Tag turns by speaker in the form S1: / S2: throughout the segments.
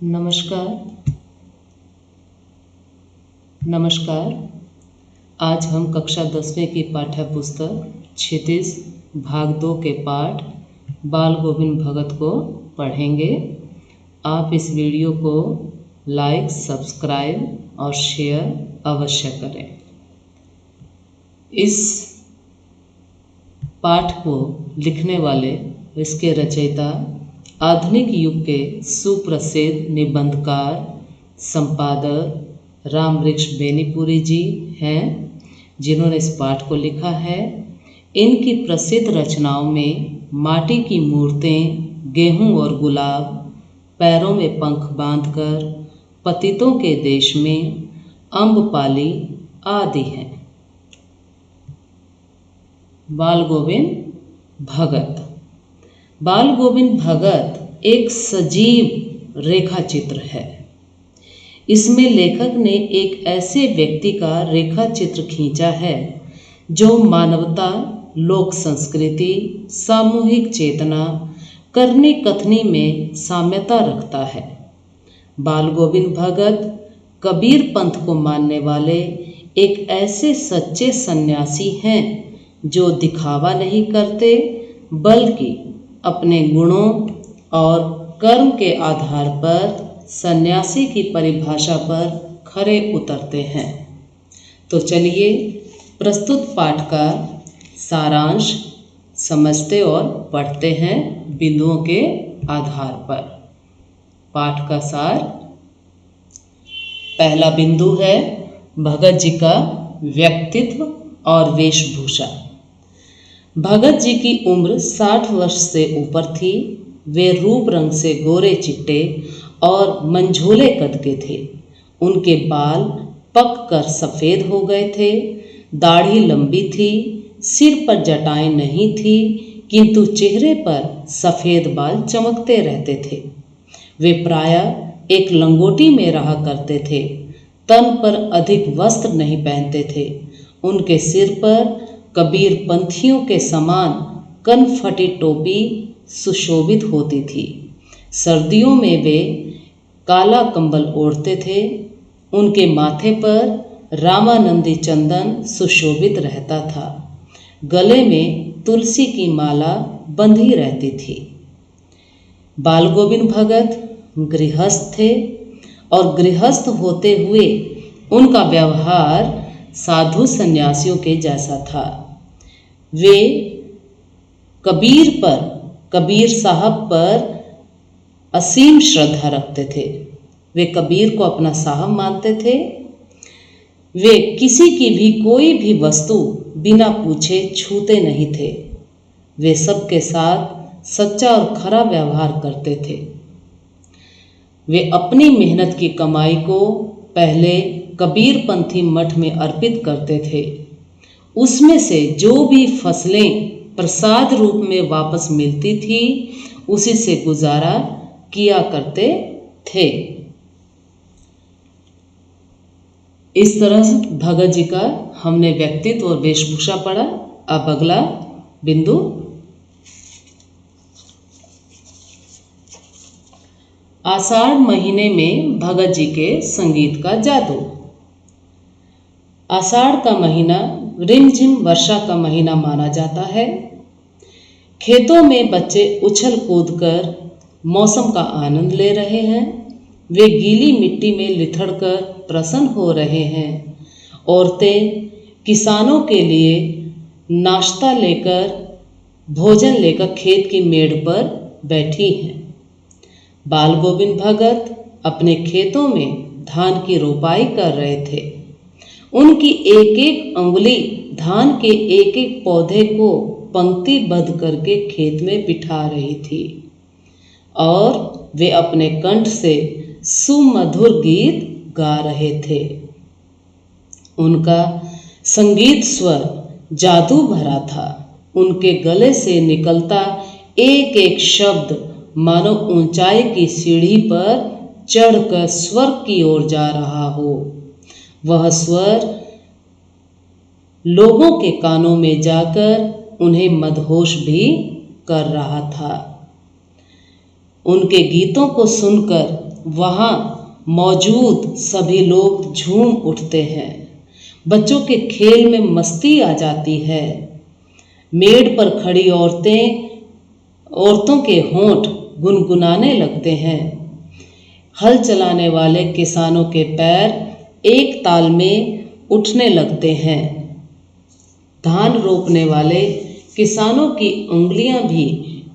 S1: नमस्कार। नमस्कार। आज हम कक्षा 10वीं की पाठ्य पुस्तक क्षितिज भाग 2 के पाठ बाल गोविंद भगत को पढ़ेंगे। आप इस वीडियो को लाइक, सब्सक्राइब और शेयर अवश्य करें। इस पाठ को लिखने वाले, इसके रचयिता आधुनिक युग के सुप्रसिद्ध निबंधकार, संपादक रामवृक्ष बेनीपुरी जी हैं, जिन्होंने इस पाठ को लिखा है। इनकी प्रसिद्ध रचनाओं में माटी की मूर्तें, गेहूं और गुलाब, पैरों में पंख बांधकर, पतितों के देश में, अम्बपाली आदि हैं। बाल गोविंद भगत। बाल गोविंद भगत एक सजीव रेखा चित्र है। इसमें लेखक ने एक ऐसे व्यक्ति का रेखा चित्र खींचा है जो मानवता, लोक संस्कृति, सामूहिक चेतना, करनी कथनी में साम्यता रखता है। बाल गोविंद भगत कबीर पंथ को मानने वाले एक ऐसे सच्चे सन्यासी हैं जो दिखावा नहीं करते, बल्कि अपने गुणों और कर्म के आधार पर सन्यासी की परिभाषा पर खरे उतरते हैं। तो चलिए प्रस्तुत पाठ का सारांश समझते और पढ़ते हैं बिंदुओं के आधार पर। पाठ का सार। पहला बिंदु है भगत जी का व्यक्तित्व और वेशभूषा। भगत जी की उम्र 60 वर्ष से ऊपर थी। वे रूप रंग से गोरे चिट्टे और मंझोले कद के थे। उनके बाल पक कर सफ़ेद हो गए थे। दाढ़ी लंबी थी। सिर पर जटाएं नहीं थी, किंतु चेहरे पर सफ़ेद बाल चमकते रहते थे। वे प्रायः एक लंगोटी में रहा करते थे। तन पर अधिक वस्त्र नहीं पहनते थे। उनके सिर पर कबीर पंथियों के समान कनफटी टोपी सुशोभित होती थी। सर्दियों में वे काला कंबल ओढ़ते थे। उनके माथे पर रामानंदी चंदन सुशोभित रहता था। गले में तुलसी की माला बंधी रहती थी। बाल गोविंद भगत गृहस्थ थे और गृहस्थ होते हुए उनका व्यवहार साधु सन्यासियों के जैसा था। वे कबीर साहब पर असीम श्रद्धा रखते थे। वे कबीर को अपना साहब मानते थे। वे किसी की भी कोई भी वस्तु बिना पूछे छूते नहीं थे। वे सबके साथ सच्चा और खरा व्यवहार करते थे। वे अपनी मेहनत की कमाई को पहले कबीर पंथी मठ में अर्पित करते थे। उसमें से जो भी फसलें प्रसाद रूप में वापस मिलती थी, उसी से गुजारा किया करते थे। इस तरह से भगत जी का हमने व्यक्तित्व और वेशभूषा पढ़ा। अब अगला बिंदु। आषाढ़ महीने में भगत जी के संगीत का जादू। आषाढ़ का महीना रिमझिम वर्षा का महीना माना जाता है। खेतों में बच्चे उछल कूद कर मौसम का आनंद ले रहे हैं। वे गीली मिट्टी में लिथड़ कर प्रसन्न हो रहे हैं। औरतें किसानों के लिए नाश्ता लेकर, भोजन लेकर खेत की मेड़ पर बैठी हैं। बाल गोविंद भगत अपने खेतों में धान की रोपाई कर रहे थे। उनकी एक एक अंगुली धान के एक एक पौधे को पंक्तिबद्ध करके खेत में बिठा रही थी और वे अपने कंठ से सुमधुर गीत गा रहे थे। उनका संगीत स्वर जादू भरा था। उनके गले से निकलता एक एक शब्द मानो ऊंचाई की सीढ़ी पर चढ़कर स्वर्ग की ओर जा रहा हो। वह स्वर लोगों के कानों में जाकर उन्हें मदहोश भी कर रहा था। उनके गीतों को सुनकर वहाँ मौजूद सभी लोग झूम उठते हैं। बच्चों के खेल में मस्ती आ जाती है। मेड़ पर खड़ी औरतों के होंठ गुनगुनाने लगते हैं। हल चलाने वाले किसानों के पैर एक ताल में उठने लगते हैं। धान रोपने वाले किसानों की उंगलियां भी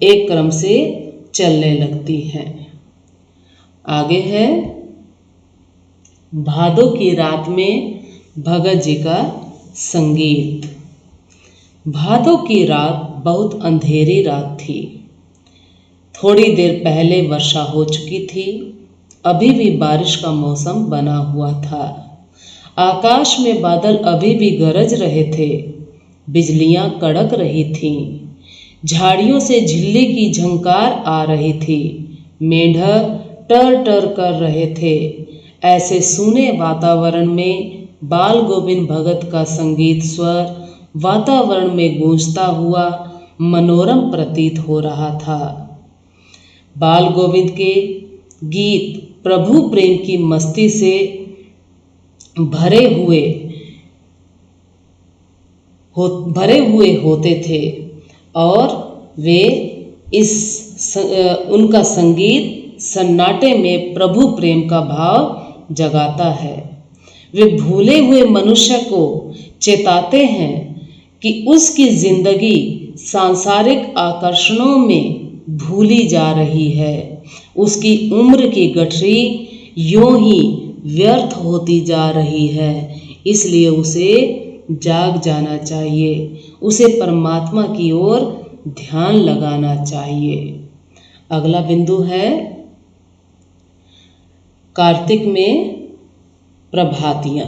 S1: एक क्रम से चलने लगती हैं। आगे है भादों की रात में भगत जी का संगीत। भादों की रात बहुत अंधेरी रात थी। थोड़ी देर पहले वर्षा हो चुकी थी। अभी भी बारिश का मौसम बना हुआ था। आकाश में बादल अभी भी गरज रहे थे। बिजलियां कड़क रही थीं। झाड़ियों से झिल्ली की झंकार आ रही थी। मेंढक टर टर कर रहे थे। ऐसे सूने वातावरण में बाल गोविंद भगत का संगीत स्वर वातावरण में गूंजता हुआ मनोरम प्रतीत हो रहा था। बाल गोविंद के गीत प्रभु प्रेम की मस्ती से भरे हुए होते थे और उनका संगीत सन्नाटे में प्रभु प्रेम का भाव जगाता है। वे भूले हुए मनुष्य को चेताते हैं कि उसकी जिंदगी सांसारिक आकर्षणों में भूली जा रही है। उसकी उम्र की गठरी यूं ही व्यर्थ होती जा रही है। इसलिए उसे जाग जाना चाहिए। उसे परमात्मा की ओर ध्यान लगाना चाहिए। अगला बिंदु है कार्तिक में प्रभातियाँ।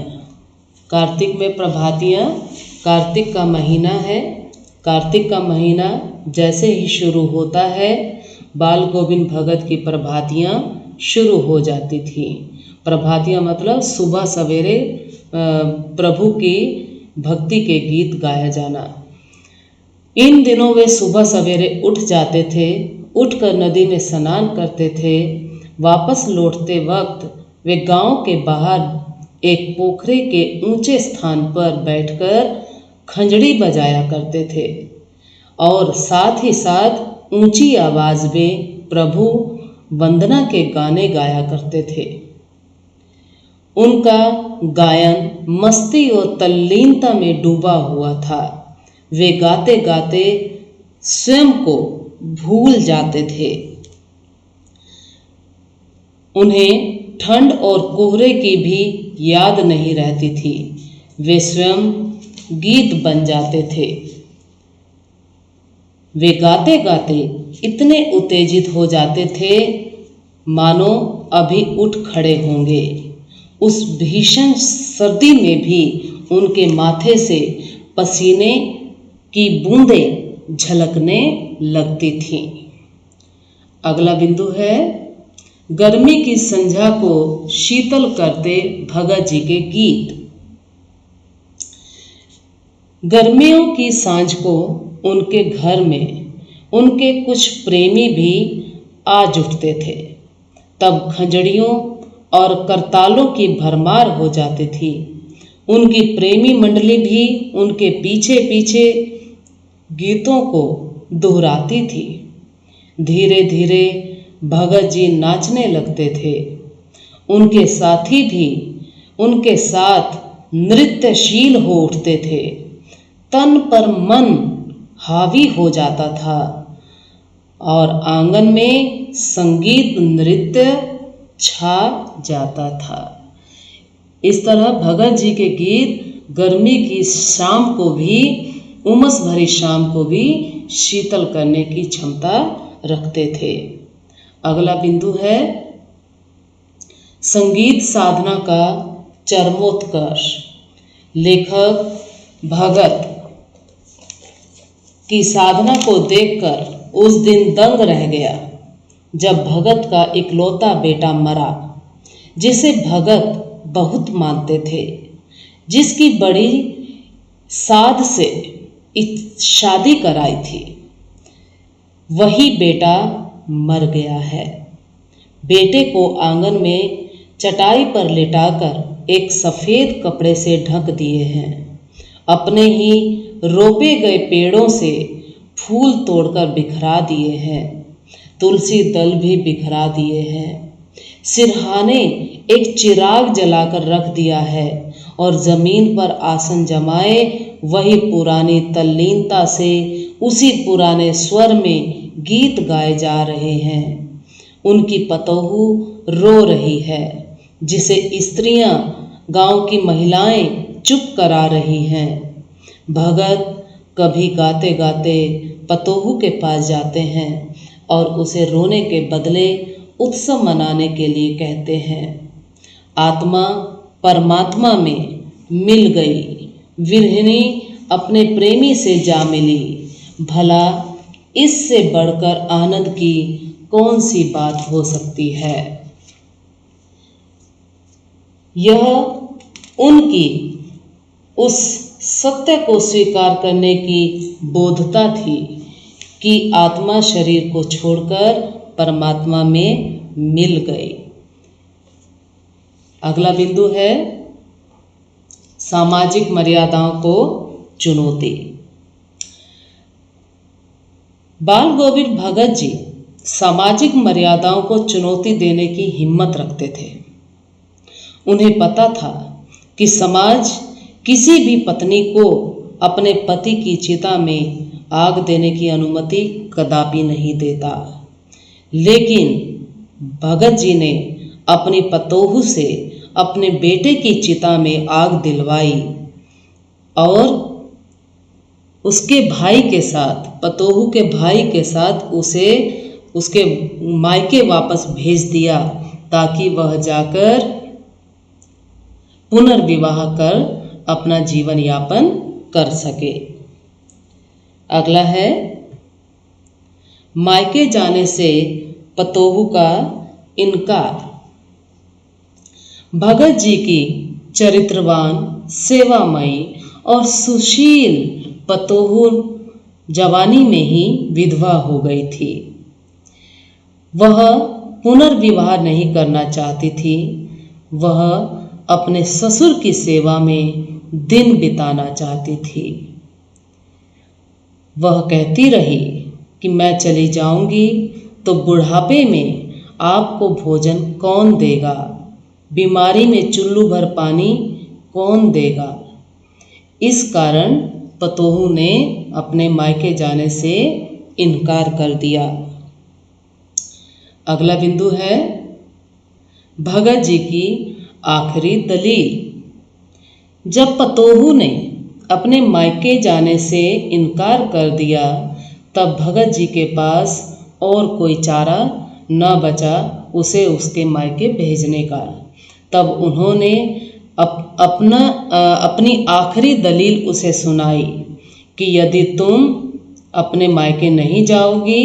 S1: कार्तिक में प्रभातियाँ, कार्तिक का महीना है। कार्तिक का महीना जैसे ही शुरू होता है, बाल गोविंद भगत की प्रभातियाँ शुरू हो जाती थी। प्रभातियाँ मतलब सुबह सवेरे प्रभु की भक्ति के गीत गाया जाना। इन दिनों वे सुबह सवेरे उठ जाते थे। उठकर नदी में स्नान करते थे। वापस लौटते वक्त वे गांव के बाहर एक पोखरे के ऊंचे स्थान पर बैठकर खंजड़ी बजाया करते थे और साथ ही साथ ऊंची आवाज में प्रभु वंदना के गाने गाया करते थे। उनका गायन मस्ती और तल्लीनता में डूबा हुआ था। वे गाते गाते स्वयं को भूल जाते थे। उन्हें ठंड और कोहरे की भी याद नहीं रहती थी। वे स्वयं गीत बन जाते थे। वे गाते गाते इतने उत्तेजित हो जाते थे मानो अभी उठ खड़े होंगे। उस भीषण सर्दी में भी उनके माथे से पसीने की बूंदें झलकने लगती थीं। अगला बिंदु है गर्मी की संध्या को शीतल करते भगत जी के गीत। गर्मियों की सांझ को उनके घर में उनके कुछ प्रेमी भी आ जुटते थे। तब खंजड़ियों और करतालों की भरमार हो जाती थी। उनकी प्रेमी मंडली भी उनके पीछे पीछे गीतों को दोहराती थी। धीरे धीरे भगत जी नाचने लगते थे। उनके साथी भी उनके साथ नृत्यशील हो उठते थे। तन पर मन हावी हो जाता था और आंगन में संगीत नृत्य छा जाता था। इस तरह भगत जी के गीत गर्मी की शाम को भी, उमस भरी शाम को भी शीतल करने की क्षमता रखते थे। अगला बिंदु है संगीत साधना का चरमोत्कर्ष। लेखक भगत की साधना को देखकर उस दिन दंग रह गया जब भगत का इकलौता बेटा मरा, जिसे भगत बहुत मानते थे, जिसकी बड़ी साध से शादी कराई थी। वही बेटा मर गया है। बेटे को आंगन में चटाई पर लिटाकर एक सफ़ेद कपड़े से ढक दिए हैं। अपने ही रोपे गए पेड़ों से फूल तोड़कर बिखरा दिए हैं। तुलसी दल भी बिखरा दिए हैं। सिरहाने एक चिराग जलाकर रख दिया है और जमीन पर आसन जमाए वही पुरानी तल्लीनता से उसी पुराने स्वर में गीत गाए जा रहे हैं। उनकी पतोहू रो रही है जिसे स्त्रियां, गांव की महिलाएं चुप करा रही हैं। भगत कभी गाते गाते पतोहू के पास जाते हैं और उसे रोने के बदले उत्सव मनाने के लिए कहते हैं। आत्मा परमात्मा में मिल गई, विरहिणी अपने प्रेमी से जा मिली। भला इससे बढ़कर आनंद की कौन सी बात हो सकती है। यह उनकी उस सत्य को स्वीकार करने की बोधता थी कि आत्मा शरीर को छोड़कर परमात्मा में मिल गई। अगला बिंदु है सामाजिक मर्यादाओं को चुनौती। बाल गोविंद भगत जी सामाजिक मर्यादाओं को चुनौती देने की हिम्मत रखते थे। उन्हें पता था कि समाज किसी भी पत्नी को अपने पति की चिता में आग देने की अनुमति कदापि नहीं देता। लेकिन भगत जी ने अपनी पतोहू से अपने बेटे की चिता में आग दिलवाई और उसके भाई के साथ, पतोहू के भाई के साथ उसे उसके मायके वापस भेज दिया ताकि वह जाकर पुनर्विवाह कर अपना जीवन यापन कर सके। अगला है मायके जाने से पतोहू का इनकार। भगत जी की चरित्रवान, सेवामयी और सुशील पतोहू जवानी में ही विधवा हो गई थी। वह पुनर्विवाह नहीं करना चाहती थी। वह अपने ससुर की सेवा में दिन बिताना चाहती थी। वह कहती रही कि मैं चली जाऊंगी तो बुढ़ापे में आपको भोजन कौन देगा, बीमारी में चुल्लू भर पानी कौन देगा। इस कारण पतोहू ने अपने मायके जाने से इनकार कर दिया। अगला बिंदु है भगत जी की आखिरी दलील। जब पतोहू ने अपने मायके जाने से इनकार कर दिया तब भगत जी के पास और कोई चारा न बचा उसे उसके मायके भेजने का। तब उन्होंने अपनी आखिरी दलील उसे सुनाई कि यदि तुम अपने मायके नहीं जाओगी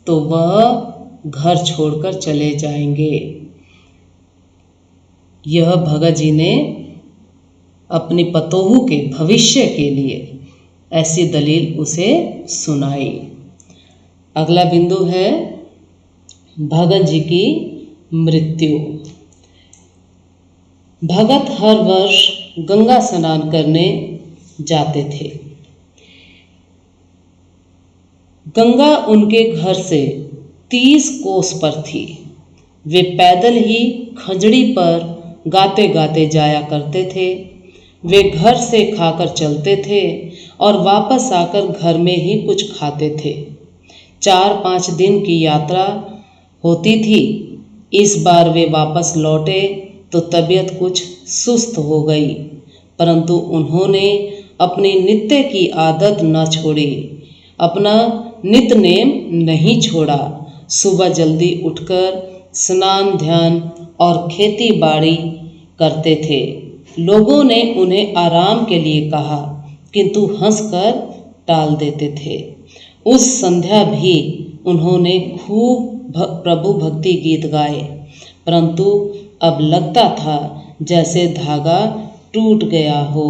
S1: तो वह घर छोड़कर चले जाएंगे। यह भगत जी ने अपनी पतोहू के भविष्य के लिए ऐसी दलील उसे सुनाई। अगला बिंदु है भगत जी की मृत्यु। भगत हर वर्ष गंगा स्नान करने जाते थे। गंगा उनके घर से 30 कोस पर थी। वे पैदल ही खजड़ी पर गाते गाते जाया करते थे। वे घर से खाकर चलते थे और वापस आकर घर में ही कुछ खाते थे। 4-5 दिन की यात्रा होती थी। इस बार वे वापस लौटे तो तबीयत कुछ सुस्त हो गई, परंतु उन्होंने अपनी नित्य की आदत न छोड़ी, अपना नितनेम नहीं छोड़ा। सुबह जल्दी उठकर स्नान, ध्यान और खेती बाड़ी करते थे। लोगों ने उन्हें आराम के लिए कहा किंतु हंसकर टाल देते थे। उस संध्या भी उन्होंने खूब प्रभु भक्ति गीत गाए, परंतु अब लगता था जैसे धागा टूट गया हो।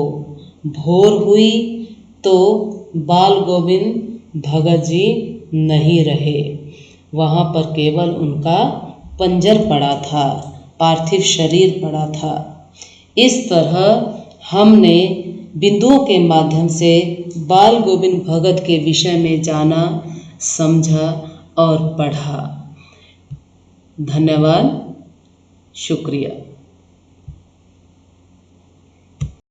S1: भोर हुई तो बाल गोविंद भगत जी नहीं रहे। वहाँ पर केवल उनका पंजर पड़ा था, पार्थिव शरीर पड़ा था। इस तरह हमने बिंदुओं के माध्यम से बाल गोविंद भगत के विषय में जाना, समझा और पढ़ा। धन्यवाद, शुक्रिया।